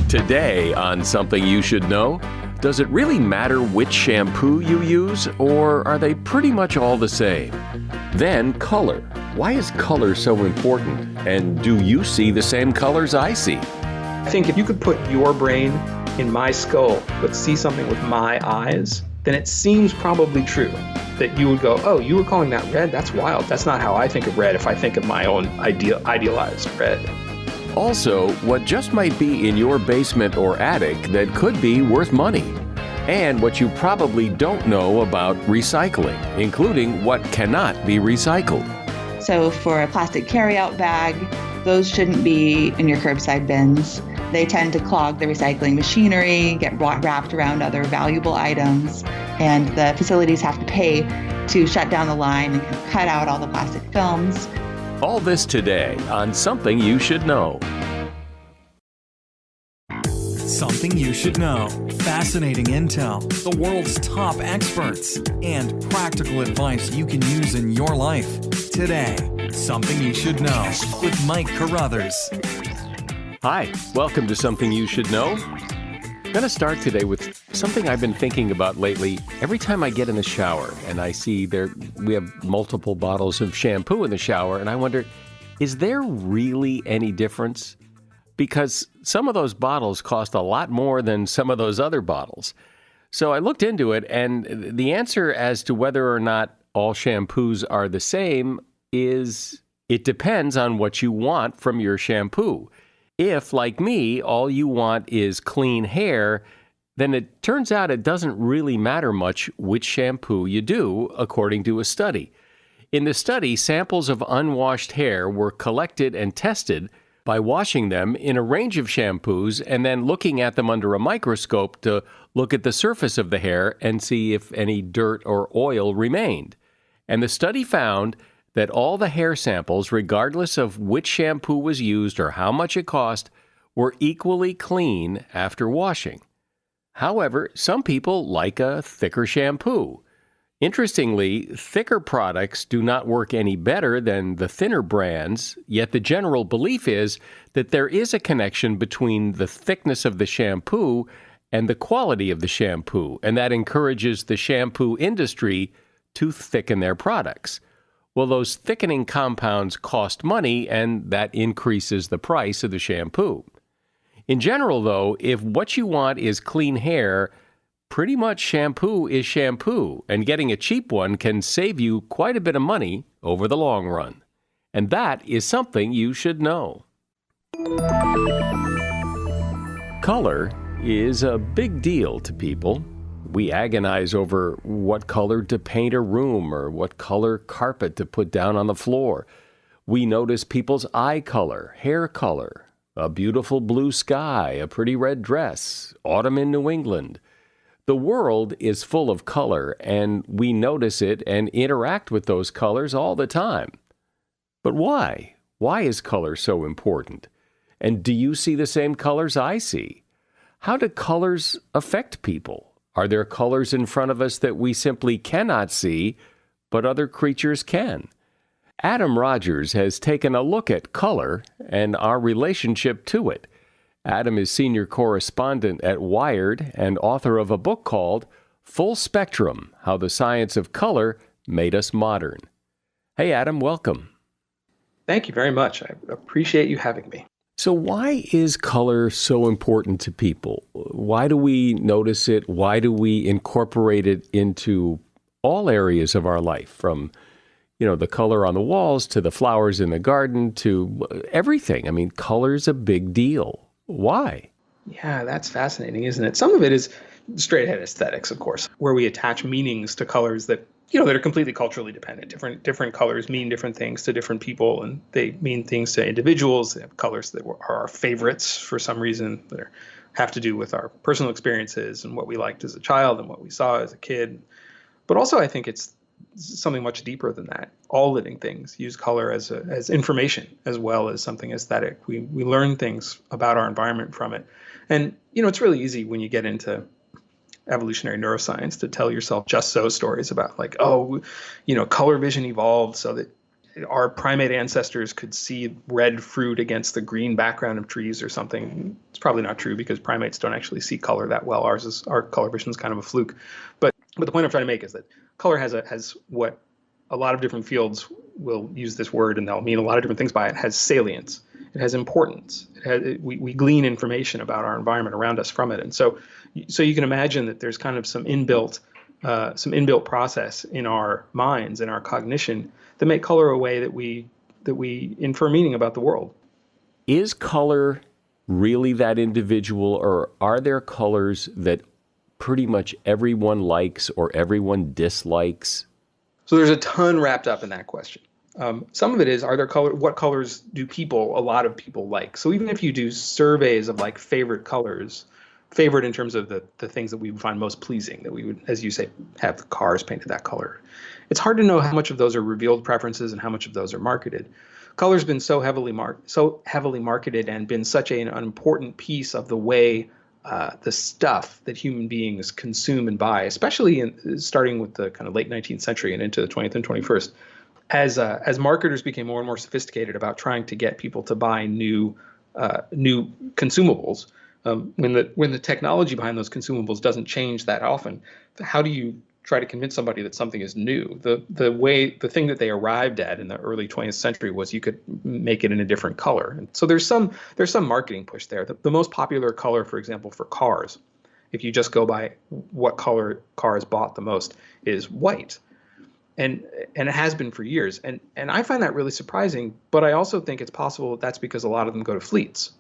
Today on Something You Should Know, does it really matter which shampoo you use, or are they pretty much all the same? Then color. Why is color so important? And do you see the same colors I see? I think if you could put your brain in my skull but see something with my eyes, then it seems probably true that you would go, oh, you were calling that red? That's wild. That's not how I think of red if I think of my own idealized red. Also, what just might be in your basement or attic that could be worth money. And what you probably don't know about recycling, including what cannot be recycled. So for a plastic carryout bag, those shouldn't be in your curbside bins. They tend to clog the recycling machinery, get wrapped around other valuable items, and the facilities have to pay to shut down the line and cut out all the plastic films. All this today on Something You Should Know. Something you should know. Fascinating intel, the world's top experts, and practical advice you can use in your life. Today, Something You Should Know with Mike Carruthers. Hi, welcome to Something You Should Know. I'm going to start today with something I've been thinking about lately. Every time I get in the shower and I see we have multiple bottles of shampoo in the shower, and I wonder, is there really any difference? Because some of those bottles cost a lot more than some of those other bottles. So I looked into it, and the answer as to whether or not all shampoos are the same is it depends on what you want from your shampoo. If, like me, all you want is clean hair, then it turns out it doesn't really matter much which shampoo you do, according to a study. In the study, samples of unwashed hair were collected and tested by washing them in a range of shampoos and then looking at them under a microscope to look at the surface of the hair and see if any dirt or oil remained. And the study found that all the hair samples, regardless of which shampoo was used or how much it cost, were equally clean after washing. However, some people like a thicker shampoo. Interestingly, thicker products do not work any better than the thinner brands, yet the general belief is that there is a connection between the thickness of the shampoo and the quality of the shampoo, and that encourages the shampoo industry to thicken their products. Well, those thickening compounds cost money, and that increases the price of the shampoo. In general, though, if what you want is clean hair, pretty much shampoo is shampoo, and getting a cheap one can save you quite a bit of money over the long run. And that is something you should know. Color is a big deal to people. We agonize over what color to paint a room or what color carpet to put down on the floor. We notice people's eye color, hair color, a beautiful blue sky, a pretty red dress, autumn in New England. The world is full of color, and we notice it and interact with those colors all the time. But why? Why is color so important? And do you see the same colors I see? How do colors affect people? Are there colors in front of us that we simply cannot see, but other creatures can? Adam Rogers has taken a look at color and our relationship to it. Adam is senior correspondent at Wired and author of a book called Full Spectrum: How the Science of Color Made Us Modern. Hey, Adam, welcome. Thank you very much. I appreciate you having me. So why is color so important to people? Why do we notice it? Why do we incorporate it into all areas of our life, from, the color on the walls to the flowers in the garden to everything? I mean, color's a big deal. Why? Yeah, that's fascinating, isn't it? Some of it is straight ahead aesthetics, of course, where we attach meanings to colors that are completely culturally dependent. Different colors mean different things to different people, and they mean things to individuals. They have colors that are our favorites for some reason, that have to do with our personal experiences and what we liked as a child and what we saw as a kid. But also, I think it's something much deeper than that. All living things use color as information as well as something aesthetic. We learn things about our environment from it. And, it's really easy when you get into evolutionary neuroscience to tell yourself just so stories about color vision evolved so that our primate ancestors could see red fruit against the green background of trees or something. It's probably not true because primates don't actually see color that well. Our color vision is kind of a fluke. But the point I'm trying to make is that color has what a lot of different fields will use this word, and they'll mean a lot of different things by it. It has salience. It has importance. We glean information about our environment around us from it. And so you can imagine that there's kind of some inbuilt process in our minds, in our cognition, that make color a way that we infer meaning about the world. Is color really that individual, or are there colors that pretty much everyone likes or everyone dislikes? So there's a ton wrapped up in that question. Some of it is, what colors do a lot of people like? So even if you do surveys of like favorite colors, favorite in terms of the things that we would find most pleasing, that we would, as you say, have the cars painted that color. It's hard to know how much of those are revealed preferences and how much of those are marketed. Color's been so heavily marketed and been such an important piece of the way the stuff that human beings consume and buy, especially starting with the kind of late 19th century and into the 20th and 21st, as marketers became more and more sophisticated about trying to get people to buy new consumables. When the technology behind those consumables doesn't change that often, how do you try to convince somebody that something is new? The thing that they arrived at in the early 20th century was you could make it in a different color. And so there's some marketing push there. The most popular color, for example, for cars, if you just go by what color cars bought the most, is white. And it has been for years. And I find that really surprising, but I also think it's possible that's because a lot of them go to fleets.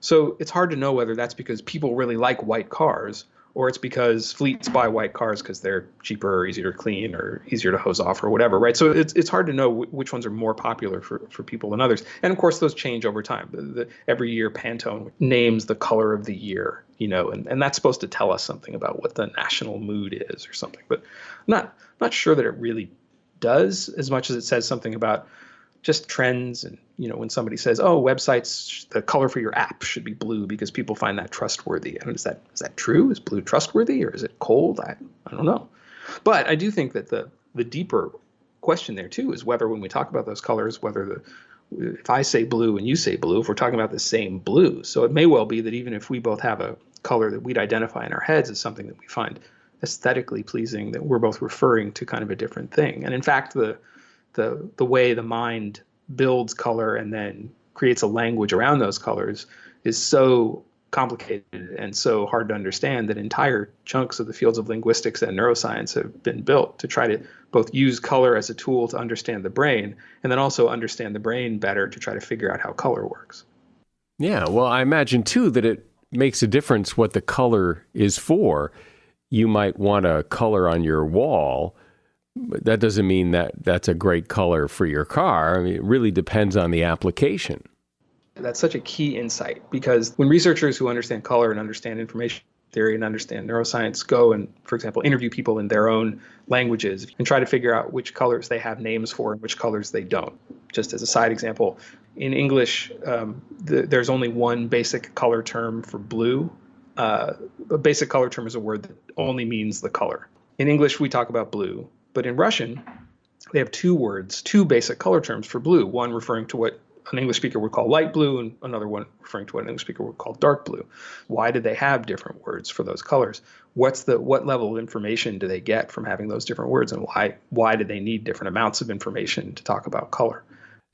So it's hard to know whether that's because people really like white cars, or it's because fleets buy white cars because they're cheaper or easier to clean or easier to hose off or whatever, right? So it's hard to know which ones are more popular for people than others. And of course, those change over time. Every year, Pantone names the color of the year, and that's supposed to tell us something about what the national mood is or something. But I'm not sure that it really does, as much as it says something about just trends. And when somebody says, oh, websites, the color for your app should be blue because people find that trustworthy. I mean, is that true? Is blue trustworthy, or is it cold? I don't know. But I do think that the deeper question there too is whether, when we talk about those colors, if I say blue and you say blue, if we're talking about the same blue. So it may well be that even if we both have a color that we'd identify in our heads as something that we find aesthetically pleasing, that we're both referring to kind of a different thing. And in fact, the way the mind builds color and then creates a language around those colors is so complicated and so hard to understand that entire chunks of the fields of linguistics and neuroscience have been built to try to both use color as a tool to understand the brain and then also understand the brain better to try to figure out how color works. Yeah, well, I imagine too that it makes a difference what the color is for. You might want a color on your wall, but that doesn't mean that that's a great color for your car. I mean, it really depends on the application. That's such a key insight, because when researchers who understand color and understand information theory and understand neuroscience go and, for example, interview people in their own languages and try to figure out which colors they have names for and which colors they don't. Just as a side example, in English, there's only one basic color term for blue. A basic color term is a word that only means the color. In English, we talk about blue. But in Russian, they have two basic color terms for blue, one referring to what an English speaker would call light blue and another one referring to what an English speaker would call dark blue. Why do they have different words for those colors? What level of information do they get from having those different words, and why do they need different amounts of information to talk about color?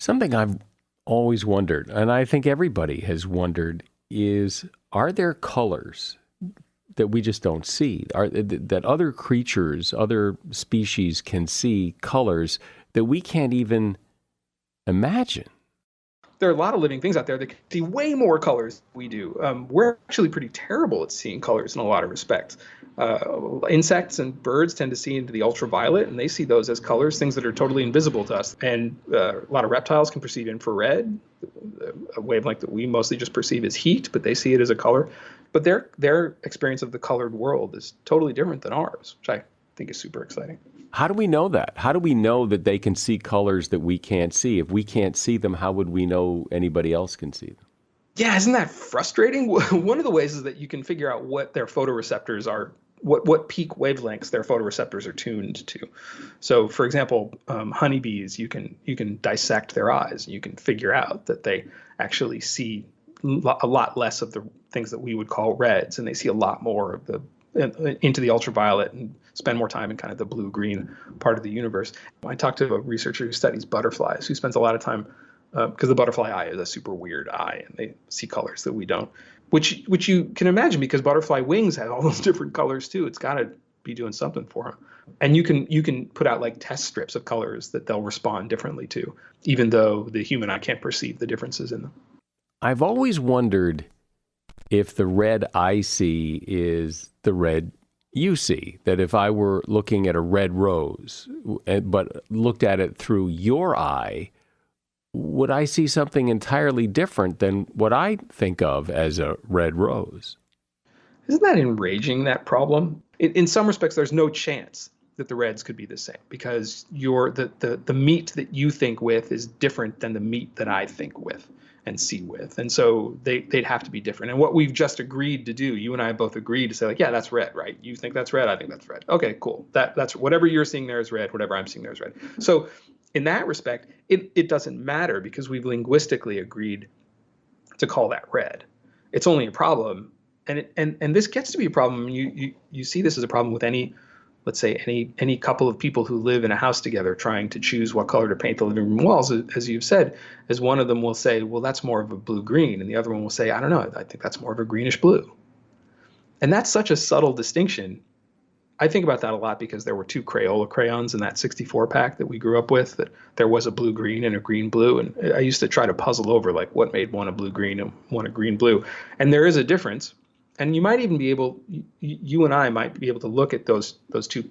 Something I've always wondered, and I think everybody has wondered, is are there colors that we just don't see, that other creatures, other species can see colors that we can't even imagine? There are a lot of living things out there that can see way more colors than we do. We're actually pretty terrible at seeing colors in a lot of respects. Insects and birds tend to see into the ultraviolet, and they see those as colors, things that are totally invisible to us. And a lot of reptiles can perceive infrared, a wavelength that we mostly just perceive as heat, but they see it as a color. But their experience of the colored world is totally different than ours, which I think is super exciting. How do we know that? How do we know that they can see colors that we can't see? If we can't see them, how would we know anybody else can see them? Yeah, isn't that frustrating? One of the ways is that you can figure out what their photoreceptors are what peak wavelengths their photoreceptors are tuned to. So, for example, honeybees, you can dissect their eyes. You can figure out that they actually see a lot less of the things that we would call reds, and they see a lot more of the into the ultraviolet and spend more time in kind of the blue-green part of the universe. I talked to a researcher who studies butterflies, who spends a lot of time, because the butterfly eye is a super weird eye, and they see colors that we don't, which you can imagine because butterfly wings have all those different colors too. It's got to be doing something for them. And you can put out like test strips of colors that they'll respond differently to, even though the human eye can't perceive the differences in them. I've always wondered if the red I see is the red you see, that if I were looking at a red rose, but looked at it through your eye, would I see something entirely different than what I think of as a red rose? Isn't that enraging, that problem? In some respects, there's no chance that the reds could be the same because the meat that you think with is different than the meat that I think with and see with. And so they'd have to be different. And what we've just agreed to do, you and I both agreed to say, like, yeah, that's red, right? You think that's red, I think that's red. Okay, cool. That's whatever you're seeing there is red, whatever I'm seeing there is red. So in that respect, it doesn't matter because we've linguistically agreed to call that red. It's only a problem. And this gets to be a problem. You see this as a problem with let's say any couple of people who live in a house together trying to choose what color to paint the living room walls, as you've said, as one of them will say, well, that's more of a blue-green, and the other one will say, I don't know, I think that's more of a greenish-blue. And that's such a subtle distinction. I think about that a lot because there were 2 Crayola crayons in that 64 pack that we grew up with, that there was a blue-green and a green-blue, and I used to try to puzzle over like what made one a blue-green and one a green-blue. And there is a difference. And you might even be able, you and I might be able to look at those 2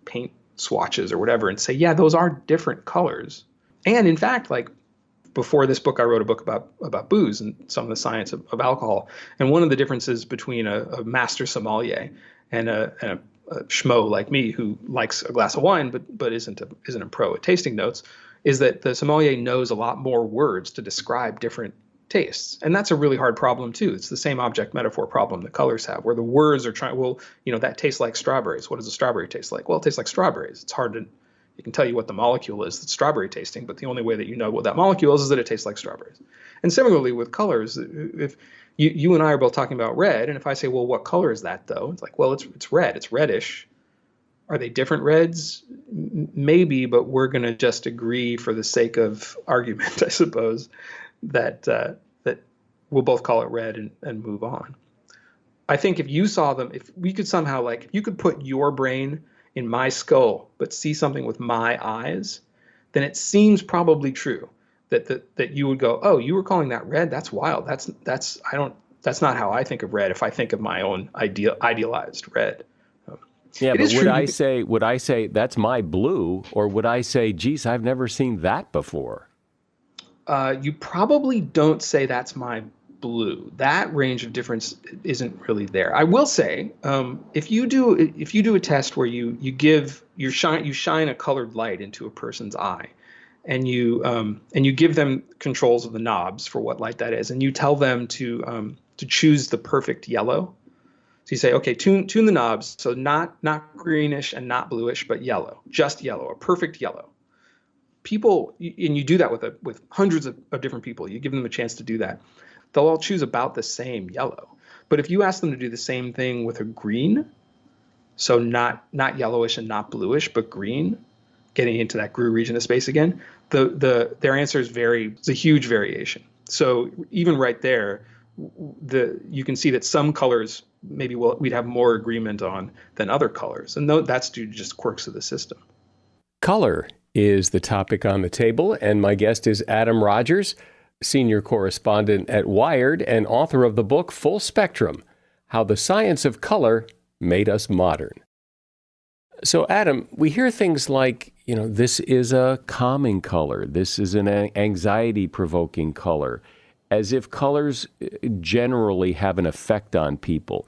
paint swatches or whatever and say, yeah, those are different colors. And in fact, like before this book, I wrote a book about booze and some of the science of alcohol. And one of the differences between a master sommelier and a schmo like me who likes a glass of wine but isn't a pro at tasting notes is that the sommelier knows a lot more words to describe different tastes. And that's a really hard problem too. It's the same object metaphor problem that colors have, where the words are trying, well, that tastes like strawberries. What does a strawberry taste like? Well, it tastes like strawberries. It's hard to, you can tell you what the molecule is that's strawberry tasting, but the only way that you know what that molecule is that it tastes like strawberries. And similarly with colors, if you and I are both talking about red, and if I say, well, what color is that though? It's like, well, it's red, it's reddish. Are they different reds? Maybe, but we're going to just agree for the sake of argument, I suppose, that we'll both call it red and move on. I think if you saw them, if we could somehow, like, if you could put your brain in my skull but see something with my eyes, then it seems probably true that you would go, oh, you were calling that red? That's wild. That's not how I think of red if I think of my own idealized red. Yeah, but would I say that's my blue, or would I say, geez, I've never seen that before? You probably don't say that's my blue. That range of difference isn't really there. I will say, if you do a test where you shine a colored light into a person's eye, and you give them controls of the knobs for what light that is, and you tell them to choose the perfect yellow. So you say, okay, tune the knobs, so not greenish and not bluish, but yellow, just yellow, a perfect yellow. People, and you do that with hundreds of different people, you give them a chance to do that, they'll all choose about the same yellow. But if you ask them to do the same thing with a green, so not yellowish and not bluish, but green, getting into that GRU region of space again, their answers vary. It's a huge variation. So even right there, you can see that some colors maybe we'd have more agreement on than other colors, and that's due to just quirks of the system. Color is the topic on the table, and my guest is Adam Rogers, senior correspondent at Wired and author of the book Full Spectrum: How the Science of Color Made Us Modern. So, Adam, we hear things like, this is a calming color, this is an anxiety-provoking color, as if colors generally have an effect on people.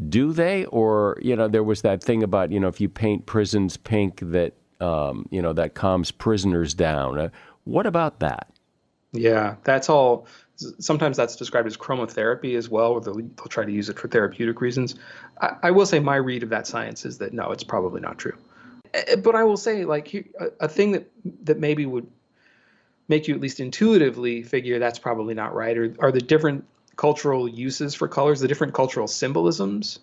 Do they? Or, there was that thing about, if you paint prisons pink, that that calms prisoners down. What about that? Yeah, that's all Sometimes that's described as chromotherapy as well, where they'll try to use it for therapeutic reasons. I will say my read of that science is that no, it's probably not true. But I will say, like, a thing that maybe would make you at least intuitively figure that's probably not right are the different cultural uses for colors, the different cultural symbolisms.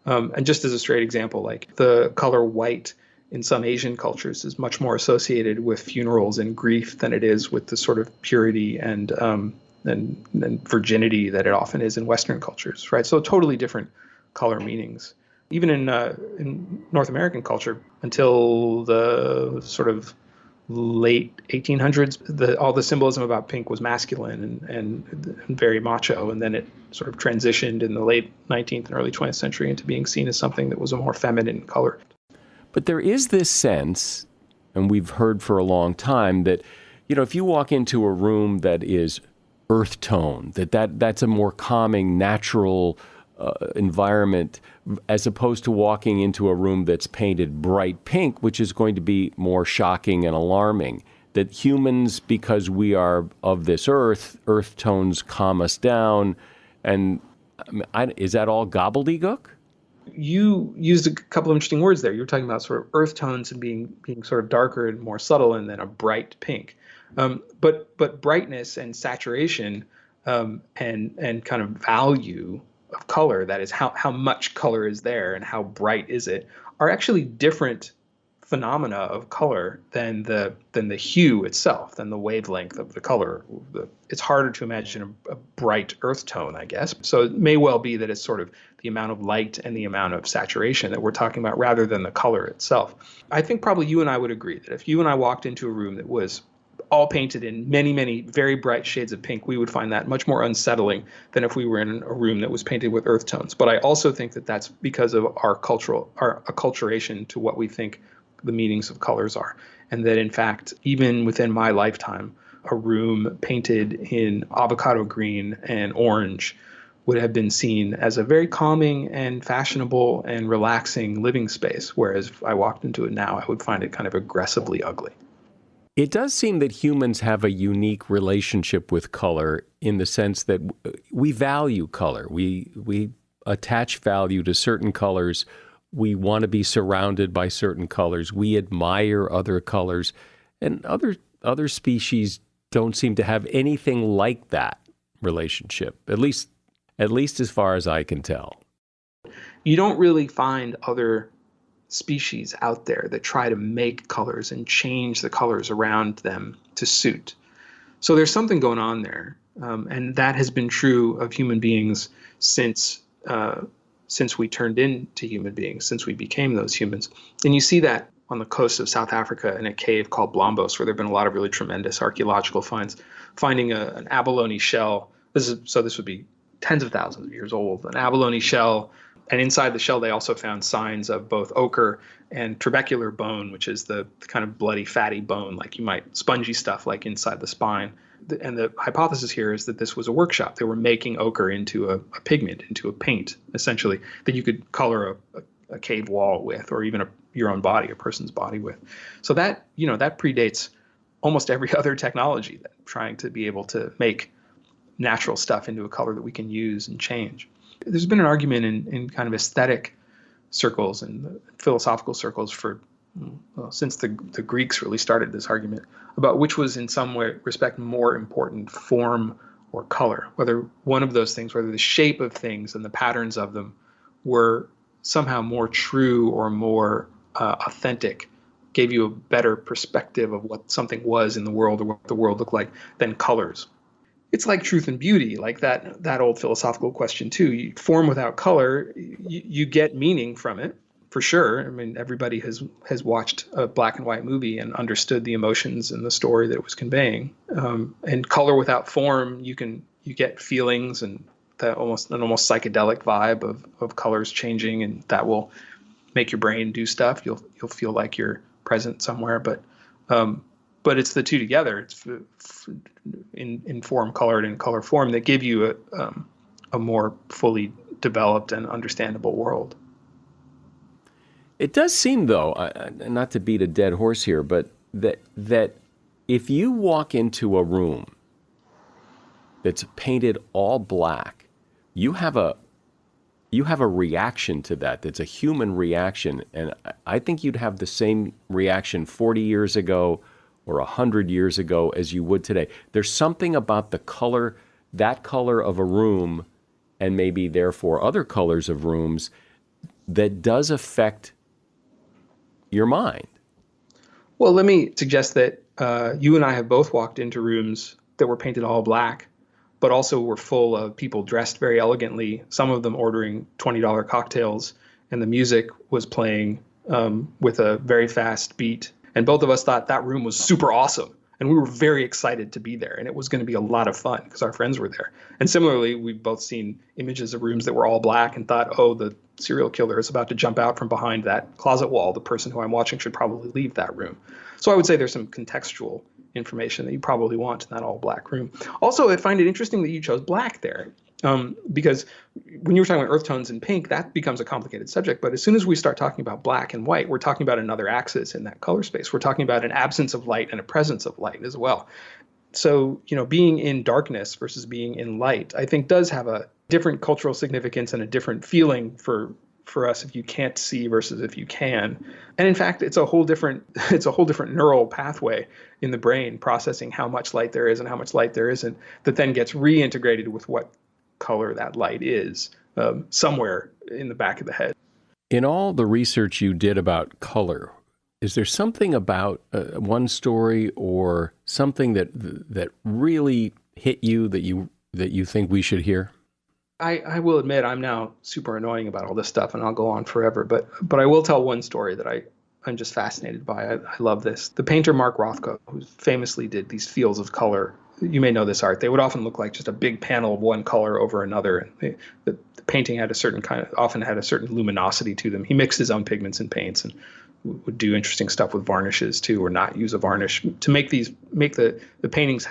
And just as a straight example, like the color white in some Asian cultures is much more associated with funerals and grief than it is with the sort of purity and virginity that it often is in Western cultures, right? So totally different color meanings. Even in North American culture, until the sort of late 1800s, all the symbolism about pink was masculine and very macho, and then it sort of transitioned in the late 19th and early 20th century into being seen as something that was a more feminine color. But there is this sense, and we've heard for a long time, that, if you walk into a room that is earth tone, that's a more calming, natural environment, as opposed to walking into a room that's painted bright pink, which is going to be more shocking and alarming. That humans, because we are of this earth tones calm us down. And is that all gobbledygook? You used a couple of interesting words there. You were talking about sort of earth tones and being sort of darker and more subtle, and then a bright pink. But brightness and saturation and kind of value of color, that is how much color is there and how bright is it, are actually different phenomena of color than the hue itself, than the wavelength of the color. It's harder to imagine a bright earth tone, I guess. So it may well be that it's sort of the amount of light and the amount of saturation that we're talking about rather than the color itself. I think probably you and I would agree that if you and I walked into a room that was all painted in many, many very bright shades of pink, we would find that much more unsettling than if we were in a room that was painted with earth tones. But I also think that that's because of our acculturation to what we think the meanings of colors are. And that, in fact, even within my lifetime, a room painted in avocado green and orange would have been seen as a very calming and fashionable and relaxing living space, whereas if I walked into it now, I would find it kind of aggressively ugly. It does seem that humans have a unique relationship with color in the sense that we value color. We attach value to certain colors. We want to be surrounded by certain colors. We admire other colors. And other species don't seem to have anything like that relationship, at least as far as I can tell. You don't really find other species out there that try to make colors and change the colors around them to suit. So there's something going on there. And that has been true of human beings since we turned into human beings, since we became those humans. And you see that on the coast of South Africa in a cave called Blombos, where there have been a lot of really tremendous archaeological finds, finding an abalone shell. This would be tens of thousands of years old, an abalone shell. And inside the shell, they also found signs of both ochre and trabecular bone, which is the kind of bloody, fatty bone, like spongy stuff like inside the spine. And the hypothesis here is that this was a workshop. They were making ochre into a pigment, into a paint, essentially, that you could color a cave wall with, or even your own body, a person's body with. So that predates almost every other technology, that trying to be able to make natural stuff into a color that we can use and change. There's been an argument in kind of aesthetic circles and philosophical circles since the Greeks really started this argument about which was in some respect more important, form or color, whether one of those things, whether the shape of things and the patterns of them were somehow more true or more authentic, gave you a better perspective of what something was in the world or what the world looked like than colors. It's like truth and beauty, like that old philosophical question too. Form without color, you get meaning from it, for sure. I mean, everybody has watched a black and white movie and understood the emotions and the story that it was conveying. And color without form, you get feelings and that almost psychedelic vibe of colors changing, and that will make your brain do stuff. You'll feel like you're present somewhere, but it's the two together. It's in form colored and color form that give you a more fully developed and understandable world. It does seem, though, not to beat a dead horse here, but that if you walk into a room that's painted all black, you have a reaction to that that's a human reaction. And I think you'd have the same reaction 40 years ago or 100 years ago as you would today. There's something about the color, that color of a room, and maybe therefore other colors of rooms, that does affect your mind. Well, let me suggest that you and I have both walked into rooms that were painted all black, but also were full of people dressed very elegantly, some of them ordering $20 cocktails, and the music was playing with a very fast beat. And both of us thought that room was super awesome. And we were very excited to be there. And it was going to be a lot of fun because our friends were there. And similarly, we've both seen images of rooms that were all black and thought, oh, the serial killer is about to jump out from behind that closet wall. The person who I'm watching should probably leave that room. So I would say there's some contextual information that you probably want in that all black room. Also, I find it interesting that you chose black there. Because when you were talking about earth tones and pink, that becomes a complicated subject. But as soon as we start talking about black and white, we're talking about another axis in that color space. We're talking about an absence of light and a presence of light as well. So, being in darkness versus being in light, I think does have a different cultural significance and a different feeling for us if you can't see versus if you can. And in fact, it's a whole different neural pathway in the brain processing how much light there is and how much light there isn't, that then gets reintegrated with what color that light is somewhere in the back of the head. In all the research you did about color, is there something about one story or something that really hit you that you think we should hear? I will admit I'm now super annoying about all this stuff, and I'll go on forever. But I will tell one story that I'm just fascinated by. I love this. The painter Mark Rothko, who famously did these fields of color. You may know this art. They would often look like just a big panel of one color over another. And the painting had often had a certain luminosity to them. He mixed his own pigments and paints and would do interesting stuff with varnishes too, or not use a varnish to make the paintings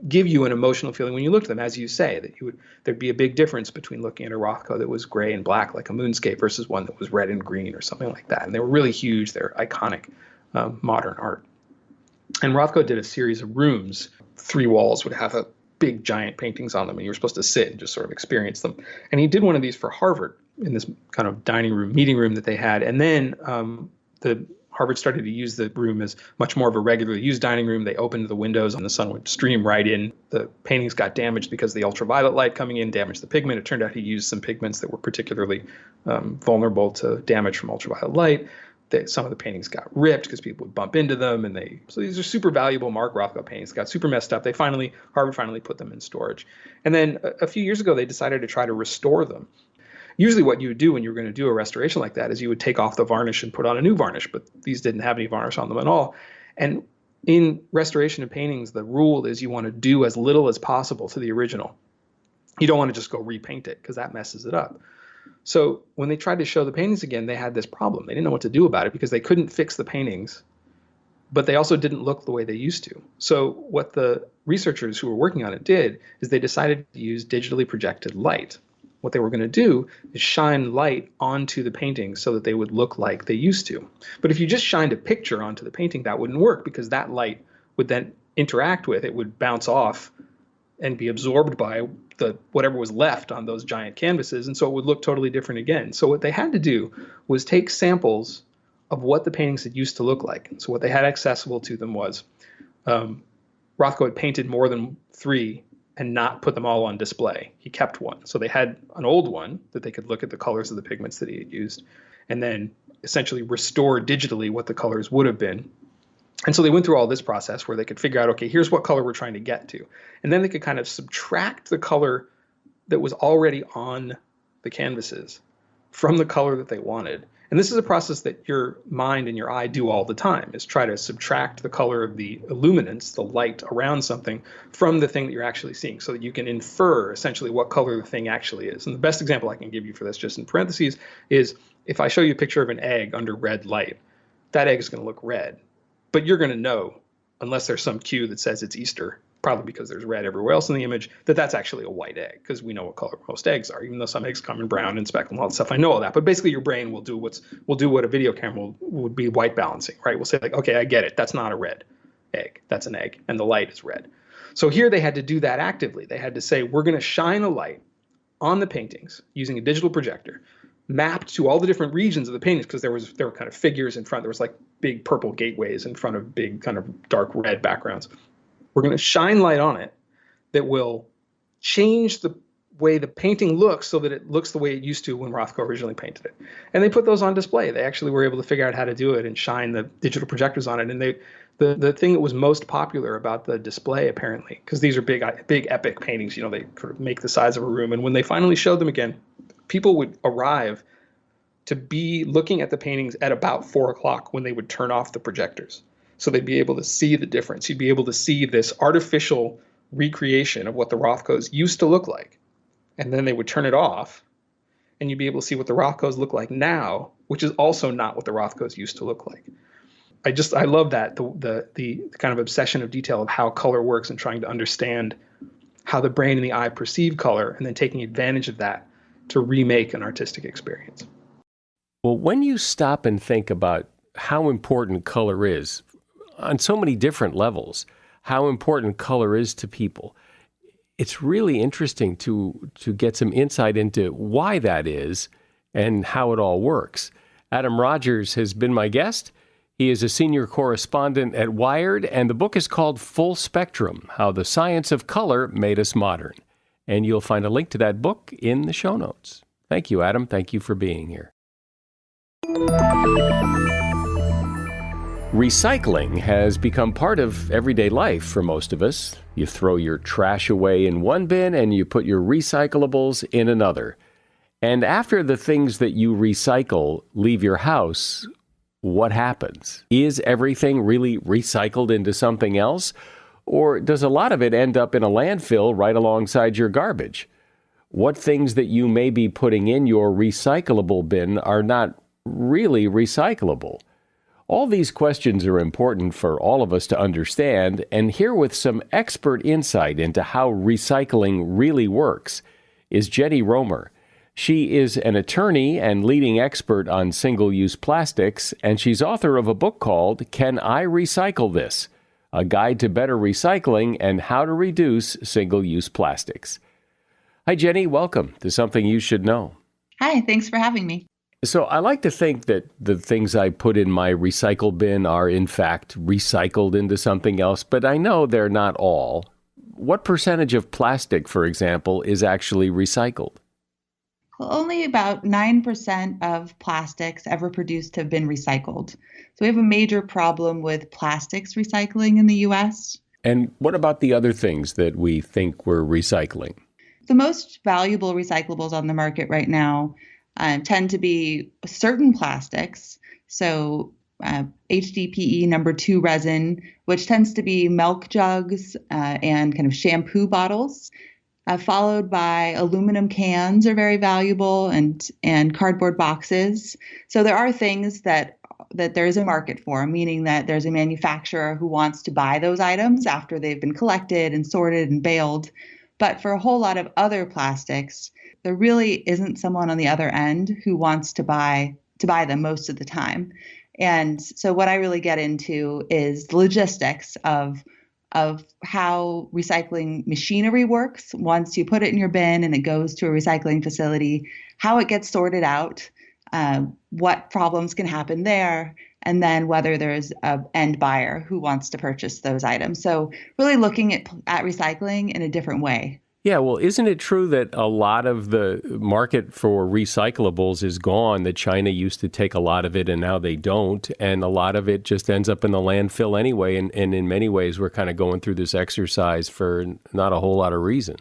give you an emotional feeling when you look at them, as you say, that there'd be a big difference between looking at a Rothko that was gray and black like a moonscape versus one that was red and green or something like that. And they were really huge. They're iconic modern art. And Rothko did a series of rooms. 3 walls would have a big giant paintings on them, and you were supposed to sit and just sort of experience them. And he did one of these for Harvard in this kind of dining room, meeting room that they had. And then Harvard started to use the room as much more of a regularly used dining room. They opened the windows and the sun would stream right in. The paintings got damaged because the ultraviolet light coming in damaged the pigment. It turned out he used some pigments that were particularly vulnerable to damage from ultraviolet light. Some of the paintings got ripped because people would bump into them, so these are super valuable Mark Rothko paintings. Got super messed up. Harvard finally put them in storage, and then a few years ago they decided to try to restore them. Usually, what you would do when you were going to do a restoration like that is you would take off the varnish and put on a new varnish, but these didn't have any varnish on them at all. And in restoration of paintings, the rule is you want to do as little as possible to the original. You don't want to just go repaint it because that messes it up. So when they tried to show the paintings again, they had this problem. They didn't know what to do about it because they couldn't fix the paintings, but they also didn't look the way they used to. So what the researchers who were working on it did is they decided to use digitally projected light. What they were going to do is shine light onto the paintings so that they would look like they used to. But if you just shined a picture onto the painting, that wouldn't work because that light would then interact with it, would bounce off and be absorbed by whatever was left on those giant canvases, and so it would look totally different again. So what they had to do was take samples of what the paintings had used to look like. So what they had accessible to them was Rothko had painted more than 3 and not put them all on display. He kept one. So they had an old one that they could look at the colors of the pigments that he had used and then essentially restore digitally what the colors would have been. And so they went through all this process where they could figure out, okay, here's what color we're trying to get to. And then they could kind of subtract the color that was already on the canvases from the color that they wanted. And this is a process that your mind and your eye do all the time, is try to subtract the color of the illuminance, the light around something, from the thing that you're actually seeing so that you can infer essentially what color the thing actually is. And the best example I can give you for this, just in parentheses, is if I show you a picture of an egg under red light, that egg is going to look red. But you're going to know, unless there's some cue that says it's Easter, probably because there's red everywhere else in the image, that that's actually a white egg, because we know what color most eggs are, even though some eggs come in brown and speckled and all that stuff. I know all that. But basically your brain will do what a video camera would be white balancing, right? We'll say like, okay, I get it. That's not a red egg. That's an egg. And the light is red. So here they had to do that actively. They had to say, we're going to shine a light on the paintings using a digital projector mapped to all the different regions of the paintings, because there were kind of figures in front. There was like big purple gateways in front of big kind of dark red backgrounds. We're going to shine light on it that will change the way the painting looks so that it looks the way it used to when Rothko originally painted it. And they put those on display. They actually were able to figure out how to do it and shine the digital projectors on it. And the thing that was most popular about the display, apparently, because these are big epic paintings, they sort of make the size of a room. And when they finally showed them again, people would arrive to be looking at the paintings at about 4:00 when they would turn off the projectors. So they'd be able to see the difference. You'd be able to see this artificial recreation of what the Rothkos used to look like. And then they would turn it off, and you'd be able to see what the Rothkos look like now, which is also not what the Rothkos used to look like. I love that, the kind of obsession of detail of how color works and trying to understand how the brain and the eye perceive color, and then taking advantage of that to remake an artistic experience. Well, when you stop and think about how important color is on so many different levels, how important color is to people, it's really interesting to get some insight into why that is and how it all works. Adam Rogers has been my guest. He is a senior correspondent at Wired, and the book is called Full Spectrum: How the Science of Color Made Us Modern. And you'll find a link to that book in the show notes. Thank you, Adam. Thank you for being here. Recycling has become part of everyday life for most of us. You throw your trash away in one bin and you put your recyclables in another. And after the things that you recycle leave your house, what happens? Is everything really recycled into something else? Or does a lot of it end up in a landfill right alongside your garbage? What things that you may be putting in your recyclable bin are not really recyclable? All these questions are important for all of us to understand, and here with some expert insight into how recycling really works is Jenny Romer. She is an attorney and leading expert on single-use plastics, and she's author of a book called Can I Recycle This? A Guide to Better Recycling and How to Reduce Single-Use Plastics. Hi, Jenny. Welcome to Something You Should Know. Hi, thanks for having me. So I like to think that the things I put in my recycle bin are, in fact, recycled into something else, but I know they're not all. What percentage of plastic, for example, is actually recycled? Well, only about 9% of plastics ever produced have been recycled. So we have a major problem with plastics recycling in the U.S. And what about the other things that we think we're recycling? The most valuable recyclables on the market right now tend to be certain plastics. So HDPE number 2 resin, which tends to be milk jugs and kind of shampoo bottles, followed by aluminum cans are very valuable, and cardboard boxes. So there are things that there is a market for, meaning that there's a manufacturer who wants to buy those items after they've been collected and sorted and baled. But for a whole lot of other plastics, there really isn't someone on the other end who wants to buy them most of the time. And so what I really get into is the logistics of how recycling machinery works once you put it in your bin and it goes to a recycling facility, how it gets sorted out, what problems can happen there, and then whether there's an end buyer who wants to purchase those items. So really looking at recycling in a different way. Yeah, well, isn't it true that a lot of the market for recyclables is gone, that China used to take a lot of it and now they don't, and a lot of it just ends up in the landfill anyway, and in many ways we're kind of going through this exercise for not a whole lot of reason?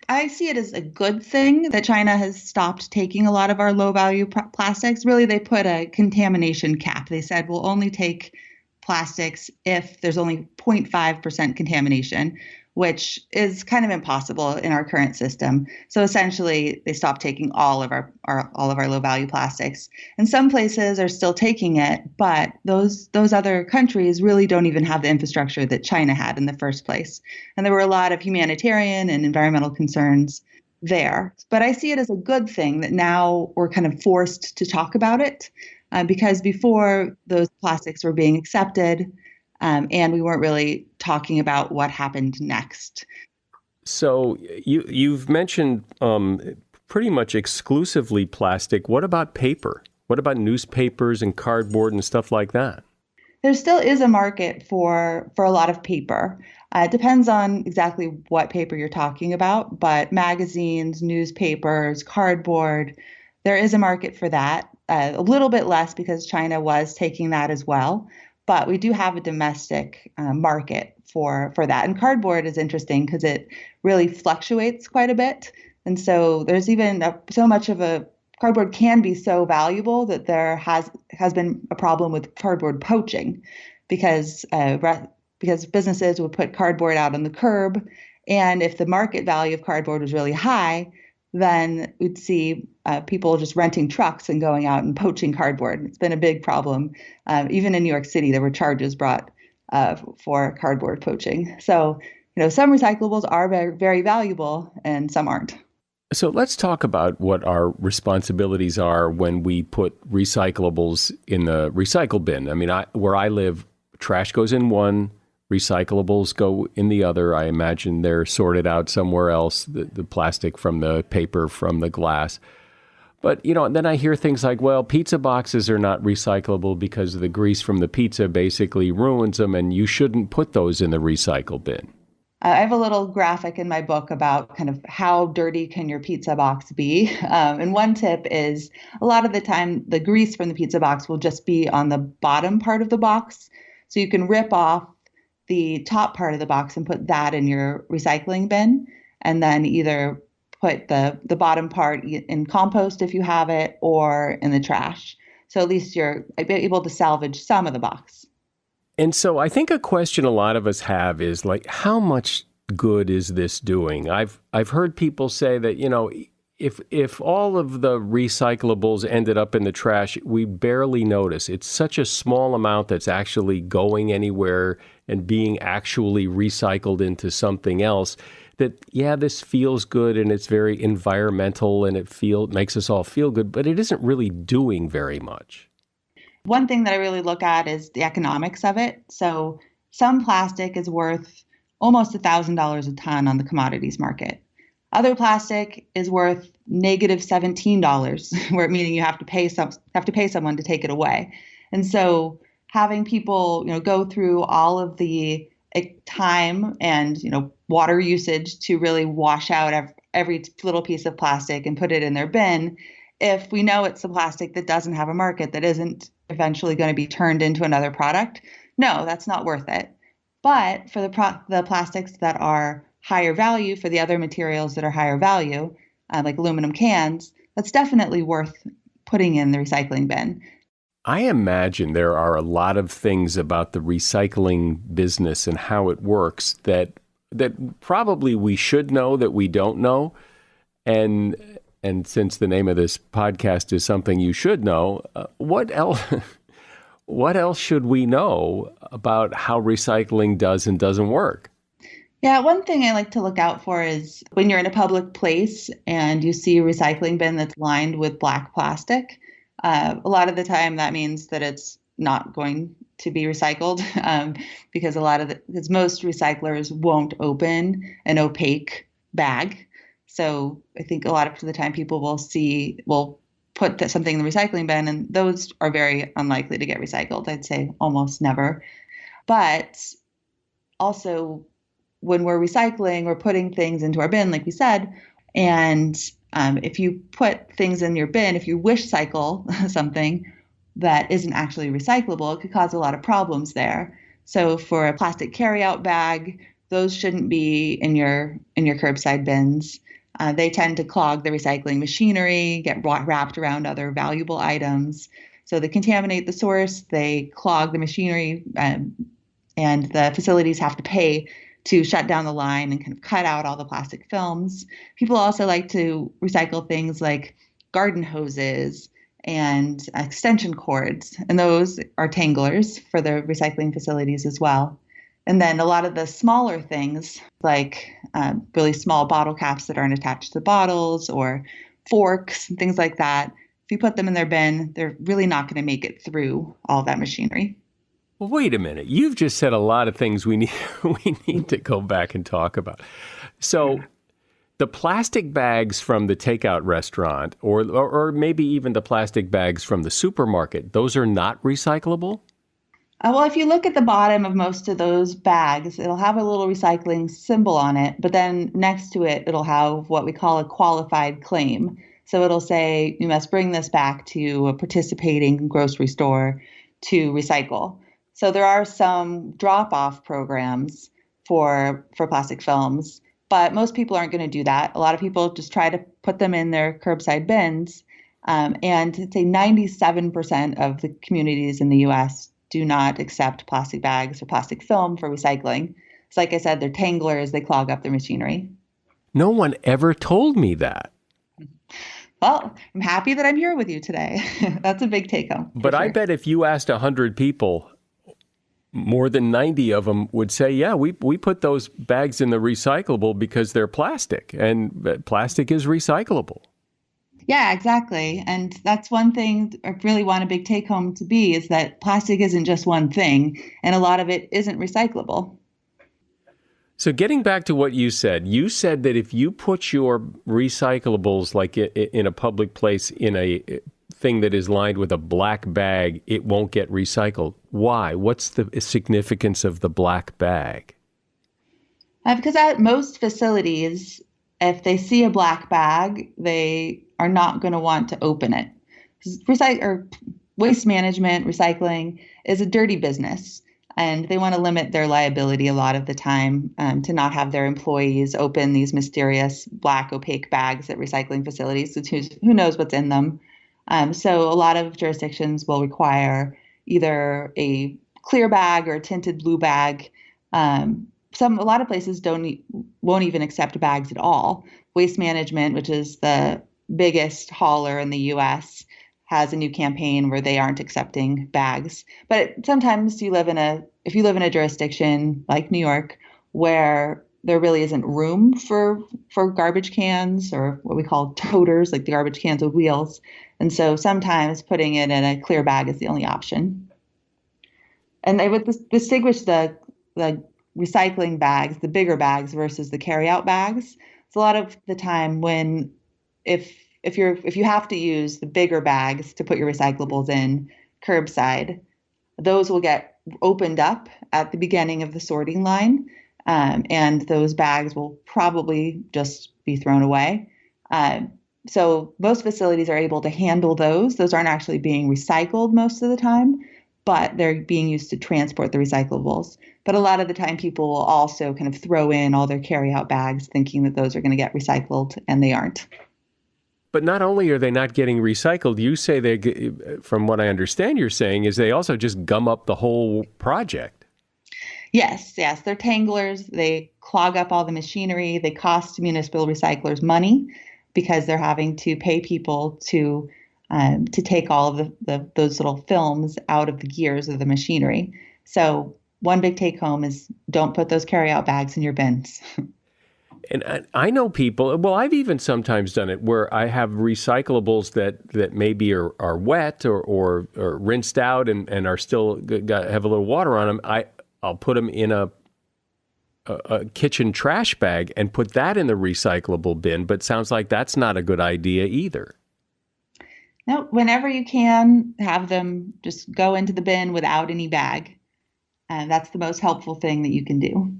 I see it as a good thing that China has stopped taking a lot of our low-value plastics. Really, they put a contamination cap. They said we'll only take plastics if there's only 0.5% contamination, which is kind of impossible in our current system. So essentially, they stopped taking all of our low-value plastics. And some places are still taking it, but those other countries really don't even have the infrastructure that China had in the first place. And there were a lot of humanitarian and environmental concerns there. But I see it as a good thing that now we're kind of forced to talk about it, because before those plastics were being accepted, And we weren't really talking about what happened next. So you've mentioned pretty much exclusively plastic. What about paper? What about newspapers and cardboard and stuff like that? There still is a market for a lot of paper. It depends on exactly what paper you're talking about, but magazines, newspapers, cardboard, there is a market for that. A little bit less because China was taking that as well, but we do have a domestic market for that. And cardboard is interesting because it really fluctuates quite a bit, and so there's even so much of a cardboard can be so valuable that there has been a problem with cardboard poaching because businesses would put cardboard out on the curb, and if the market value of cardboard was really high, then we'd see people just renting trucks and going out and poaching cardboard. It's been a big problem. Even in New York City, there were charges brought for cardboard poaching. So, some recyclables are very, very valuable and some aren't. So let's talk about what our responsibilities are when we put recyclables in the recycle bin. I mean, where I live, trash goes in one, recyclables go in the other. I imagine they're sorted out somewhere else, the plastic from the paper from the glass. But, then I hear things like, well, pizza boxes are not recyclable because the grease from the pizza basically ruins them, and you shouldn't put those in the recycle bin. I have a little graphic in my book about kind of how dirty can your pizza box be. And one tip is a lot of the time, the grease from the pizza box will just be on the bottom part of the box. So you can rip off the top part of the box and put that in your recycling bin, and then either put the bottom part in compost if you have it or in the trash. So at least you're able to salvage some of the box. And so I think a question a lot of us have is like, how much good is this doing? I've heard people say that, if all of the recyclables ended up in the trash, we barely notice. It's such a small amount that's actually going anywhere and being actually recycled into something else that, yeah, this feels good and it's very environmental and it makes us all feel good, but it isn't really doing very much. One thing that I really look at is the economics of it. So some plastic is worth almost $1,000 a ton on the commodities market. Other plastic is worth negative $17, meaning you have to pay someone to take it away. And so having people, go through all of the time and, water usage to really wash out every little piece of plastic and put it in their bin, if we know it's a plastic that doesn't have a market, that isn't eventually going to be turned into another product, no, that's not worth it. But for the plastics that are higher value, for the other materials that are higher value, like aluminum cans, that's definitely worth putting in the recycling bin. I imagine there are a lot of things about the recycling business and how it works that probably we should know that we don't know. And since the name of this podcast is Something You Should Know, what else should we know about how recycling does and doesn't work? Yeah, one thing I like to look out for is when you're in a public place and you see a recycling bin that's lined with black plastic, a lot of the time that means that it's not going to be recycled because because most recyclers won't open an opaque bag. So I think a lot of the time people will put something in the recycling bin, and those are very unlikely to get recycled. I'd say almost never. But also when we're recycling, we're putting things into our bin, like we said. And if you put things in your bin, if you wish cycle something that isn't actually recyclable, it could cause a lot of problems there. So for a plastic carryout bag, those shouldn't be in your curbside bins. They tend to clog the recycling machinery, get wrapped around other valuable items. So they contaminate the source, they clog the machinery, and the facilities have to pay to shut down the line and kind of cut out all the plastic films. People also like to recycle things like garden hoses and extension cords, and those are tanglers for the recycling facilities as well. And then a lot of the smaller things like really small bottle caps that aren't attached to bottles or forks and things like that, if you put them in their bin, they're really not going to make it through all that machinery. Well, wait a minute. You've just said a lot of things we need we need to go back and talk about. So the plastic bags from the takeout restaurant or maybe even the plastic bags from the supermarket, those are not recyclable? Well, if you look at the bottom of most of those bags, it'll have a little recycling symbol on it, but then next to it, it'll have what we call a qualified claim. So it'll say you must bring this back to a participating grocery store to recycle. So there are some drop-off programs for plastic films, but most people aren't going to do that. A lot of people just try to put them in their curbside bins. And I'd say 97% of the communities in the U.S. do not accept plastic bags or plastic film for recycling. So like I said, they're tanglers, they clog up their machinery. No one ever told me that. Well, I'm happy that I'm here with you today. That's a big take home. But I sure. bet if you asked 100 people, more than 90 of them would say, yeah, we put those bags in the recyclable because they're plastic, and plastic is recyclable. Yeah, exactly. And that's one thing I really want a big take home to be is that plastic isn't just one thing, and a lot of it isn't recyclable. So getting back to what you said that if you put your recyclables like in a public place in a thing that is lined with a black bag, it won't get recycled. Why? What's the significance of the black bag? Because at most facilities, if they see a black bag, they are not going to want to open it. Waste management, recycling is a dirty business, and they want to limit their liability a lot of the time to not have their employees open these mysterious black opaque bags at recycling facilities. Who knows what's in them? So a lot of jurisdictions will require either a clear bag or a tinted blue bag. A lot of places won't even accept bags at all. Waste Management, which is the biggest hauler in the U.S., has a new campaign where they aren't accepting bags. But sometimes if you live in a jurisdiction like New York where there really isn't room for garbage cans or what we call toters, like the garbage cans with wheels. And so sometimes putting it in a clear bag is the only option. And they would distinguish the recycling bags, the bigger bags versus the carryout bags. It's a lot of the time when if you have to use the bigger bags to put your recyclables in curbside, those will get opened up at the beginning of the sorting line, and those bags will probably just be thrown away. So most facilities are able to handle those. Those aren't actually being recycled most of the time, but they're being used to transport the recyclables. But a lot of the time people will also kind of throw in all their carryout bags thinking that those are going to get recycled, and they aren't. But not only are they not getting recycled, you say from what I understand you're saying, is they also just gum up the whole project. Yes. They're tanglers. They clog up all the machinery. They cost municipal recyclers money because they're having to pay people to take all of those little films out of the gears of the machinery. So one big take home is don't put those carryout bags in your bins. And I know people, well, I've even sometimes done it where I have recyclables that maybe are wet or rinsed out and are still have a little water on them. I'll put them in a kitchen trash bag and put that in the recyclable bin, but sounds like that's not a good idea either. No, whenever you can, have them just go into the bin without any bag. That's the most helpful thing that you can do.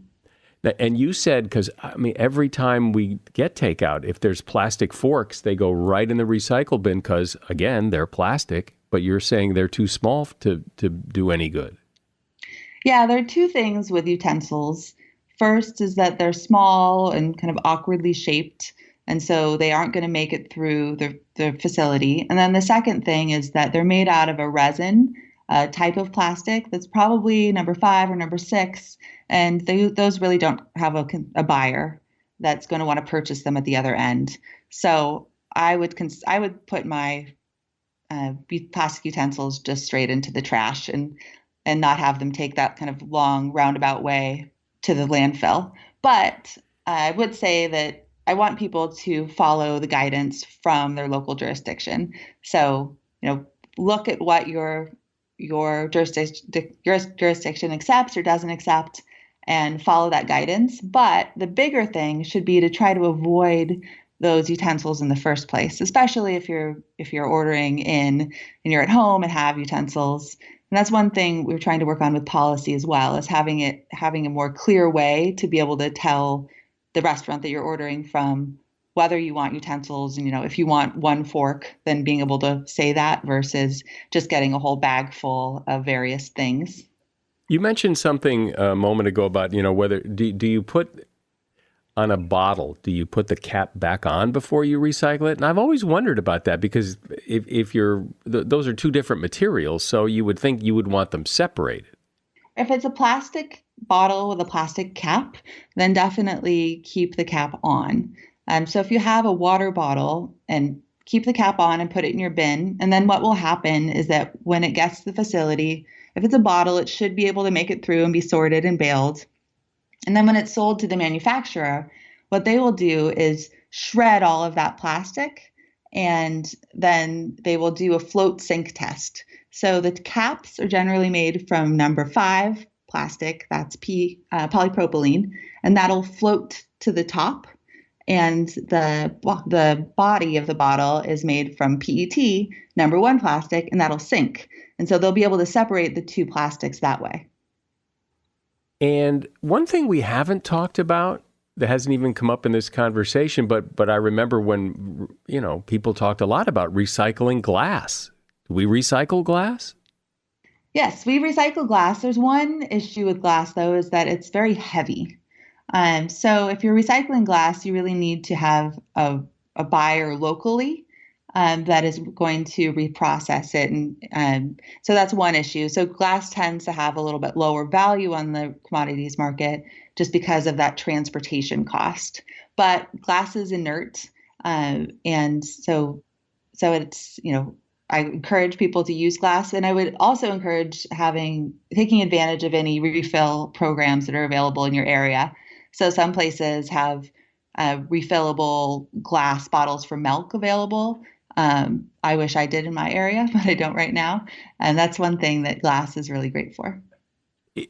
And you said, because I mean, every time we get takeout, if there's plastic forks, they go right in the recycle bin because, again, they're plastic, but you're saying they're too small to do any good. Yeah, there are two things with utensils. First is that they're small and kind of awkwardly shaped, and so they aren't going to make it through the facility. And then the second thing is that they're made out of a resin type of plastic that's probably number 5 or number 6, and those really don't have a buyer that's going to want to purchase them at the other end. So I would put my plastic utensils just straight into the trash and not have them take that kind of long roundabout way to the landfill. But I would say that I want people to follow the guidance from their local jurisdiction. So, look at what your your jurisdiction accepts or doesn't accept, and follow that guidance. But the bigger thing should be to try to avoid those utensils in the first place, especially if you're ordering in and you're at home and have utensils. And that's one thing we're trying to work on with policy as well, is having a more clear way to be able to tell the restaurant that you're ordering from whether you want utensils, and if you want one fork, then being able to say that versus just getting a whole bag full of various things. You mentioned something a moment ago about, whether do you put on a bottle, do you put the cap back on before you recycle it? And I've always wondered about that, because if those are two different materials, so you would think you would want them separated. If it's a plastic bottle with a plastic cap, then definitely keep the cap on. So if you have a water bottle, and keep the cap on and put it in your bin, and then what will happen is that when it gets to the facility, if it's a bottle, it should be able to make it through and be sorted and baled. And then when it's sold to the manufacturer, what they will do is shred all of that plastic, and then they will do a float sink test. So the caps are generally made from number 5 plastic, that's polypropylene, and that'll float to the top. And the body of the bottle is made from PET, number 1 plastic, and that'll sink. And so they'll be able to separate the two plastics that way. And one thing we haven't talked about that hasn't even come up in this conversation, but I remember when, people talked a lot about recycling glass. Do we recycle glass? Yes, we recycle glass. There's one issue with glass, though, is that it's very heavy. So if you're recycling glass, you really need to have a buyer locally that is going to reprocess it. And so that's one issue. So glass tends to have a little bit lower value on the commodities market just because of that transportation cost. But glass is inert. And so it's, I encourage people to use glass. And I would also encourage taking advantage of any refill programs that are available in your area. So some places have refillable glass bottles for milk available. I wish I did in my area, but I don't right now. And that's one thing that glass is really great for.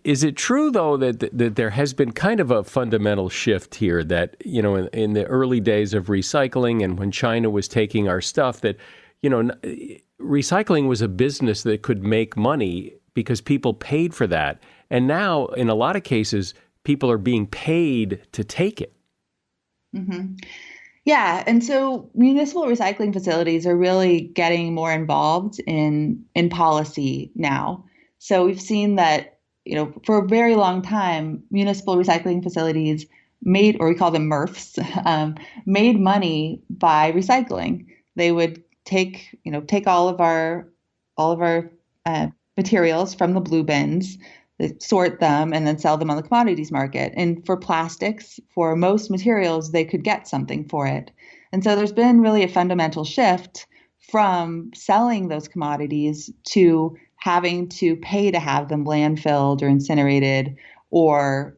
Is it true, though, that there has been kind of a fundamental shift here that, in the early days of recycling and when China was taking our stuff, that, recycling was a business that could make money because people paid for that. And now, in a lot of cases, people are being paid to take it. Mm-hmm. Yeah. And so municipal recycling facilities are really getting more involved in policy now. So we've seen that, for a very long time, municipal recycling facilities made, or we call them MRFs, made money by recycling. They would take all of our materials from the blue bins, sort them, and then sell them on the commodities market. And for plastics, for most materials, they could get something for it. And so there's been really a fundamental shift from selling those commodities to having to pay to have them landfilled or incinerated or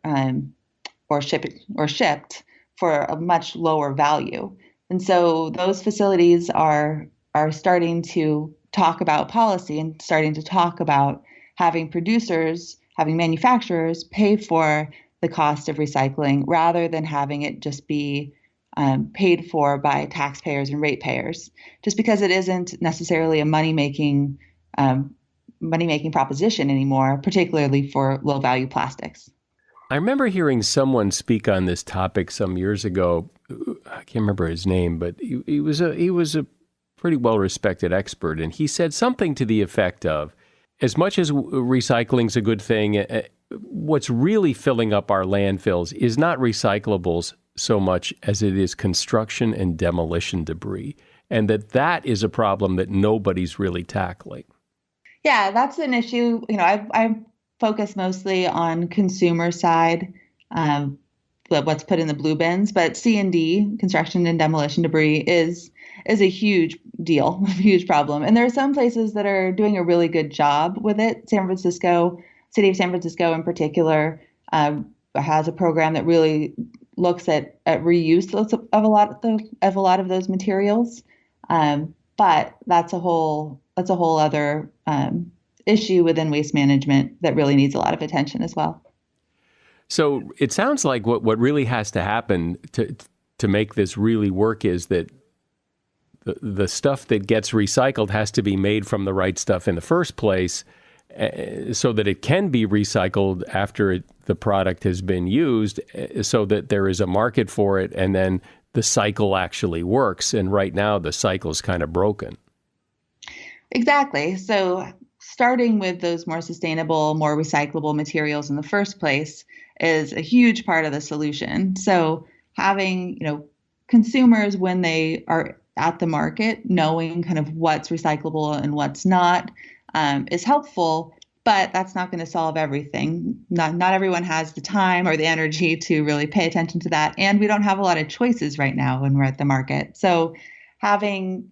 shipped for a much lower value. And so those facilities are starting to talk about policy and starting to talk about having manufacturers pay for the cost of recycling rather than having it just be paid for by taxpayers and ratepayers, just because it isn't necessarily a money-making proposition anymore, particularly for low-value plastics. I remember hearing someone speak on this topic some years ago. I can't remember his name, but he was a pretty well-respected expert, and he said something to the effect of, as much as recycling's a good thing, what's really filling up our landfills is not recyclables so much as it is construction and demolition debris, and that is a problem that nobody's really tackling. Yeah, that's an issue. I focus mostly on consumer side, what's put in the blue bins, but C&D, construction and demolition debris, is a huge deal, a huge problem. And there are some places that are doing a really good job with it. City of San Francisco in particular, has a program that really looks at reuse of a lot of those materials. But that's a whole other issue within waste management that really needs a lot of attention as well. So it sounds like what really has to happen to make this really work is that the stuff that gets recycled has to be made from the right stuff in the first place, so that it can be recycled after the product has been used, so that there is a market for it, and then the cycle actually works. And right now, the cycle is kind of broken. Exactly. So starting with those more sustainable, more recyclable materials in the first place is a huge part of the solution. So having, consumers, when they are at the market, knowing kind of what's recyclable and what's not, is helpful, but that's not going to solve everything. Not everyone has the time or the energy to really pay attention to that. And we don't have a lot of choices right now when we're at the market. So having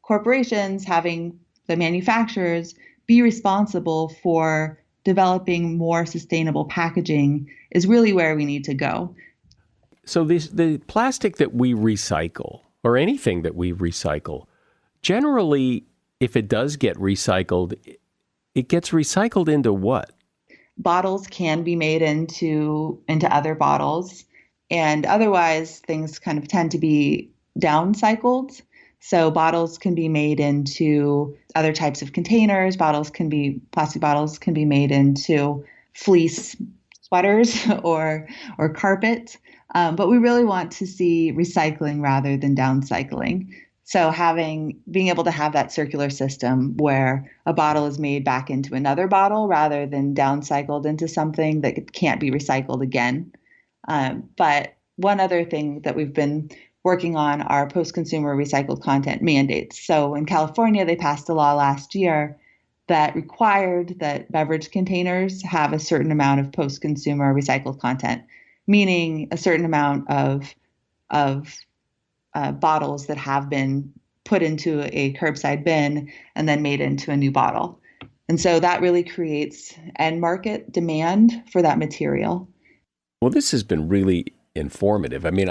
corporations, having the manufacturers be responsible for developing more sustainable packaging is really where we need to go. So the plastic that we recycle, or anything that we recycle, generally, if it does get recycled, it gets recycled into what? Bottles can be made into other bottles, and otherwise things kind of tend to be downcycled. So bottles can be made into other types of containers. Plastic bottles can be made into fleece sweaters or carpet. But we really want to see recycling rather than downcycling. So being able to have that circular system where a bottle is made back into another bottle rather than downcycled into something that can't be recycled again. But one other thing that we've been working on are post-consumer recycled content mandates. So in California, they passed a law last year that required that beverage containers have a certain amount of post-consumer recycled content, meaning a certain amount of bottles that have been put into a curbside bin and then made into a new bottle. And so that really creates end market demand for that material. Well, this has been really informative. I mean,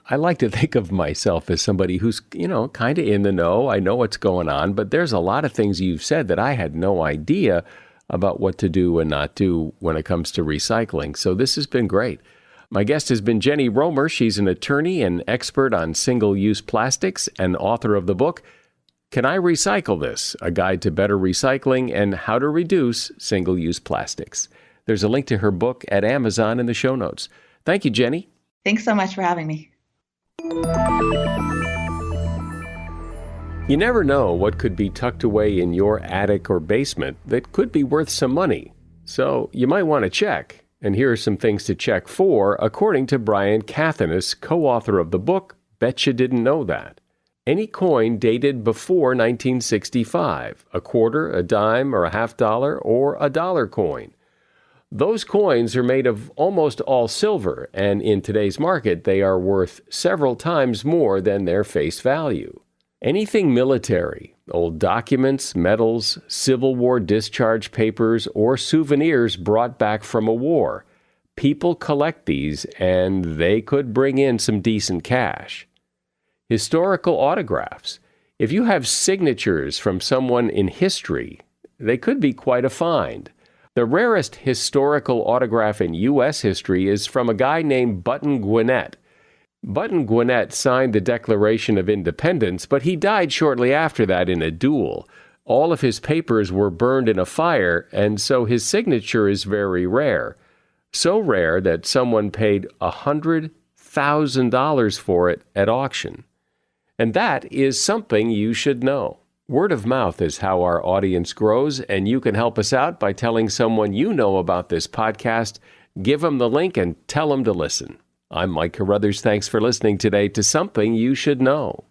I like to think of myself as somebody who's, kind of in the know. I know what's going on, but there's a lot of things you've said that I had no idea about what to do and not do when it comes to recycling. So this has been great. My guest has been Jenny Romer. She's an attorney and expert on single-use plastics and author of the book, Can I Recycle This? A Guide to Better Recycling and How to Reduce Single-Use Plastics. There's a link to her book at Amazon in the show notes. Thank you, Jenny. Thanks so much for having me. You never know what could be tucked away in your attic or basement that could be worth some money. So you might want to check. And here are some things to check for, according to Brian Cathanis, co-author of the book, Bet You Didn't Know That. Any coin dated before 1965, a quarter, a dime, or a $50, or a dollar coin. Those coins are made of almost all silver, and in today's market, they are worth several times more than their face value. Anything military, old documents, medals, Civil War discharge papers, or souvenirs brought back from a war. People collect these, and they could bring in some decent cash. Historical autographs. If you have signatures from someone in history, they could be quite a find. The rarest historical autograph in U.S. history is from a guy named Button Gwinnett. Button Gwinnett signed the Declaration of Independence, but he died shortly after that in a duel. All of his papers were burned in a fire, and so his signature is very rare. So rare that someone paid $100,000 for it at auction. And that is something you should know. Word of mouth is how our audience grows, and you can help us out by telling someone you know about this podcast. Give them the link and tell them to listen. I'm Mike Carruthers. Thanks for listening today to Something You Should Know.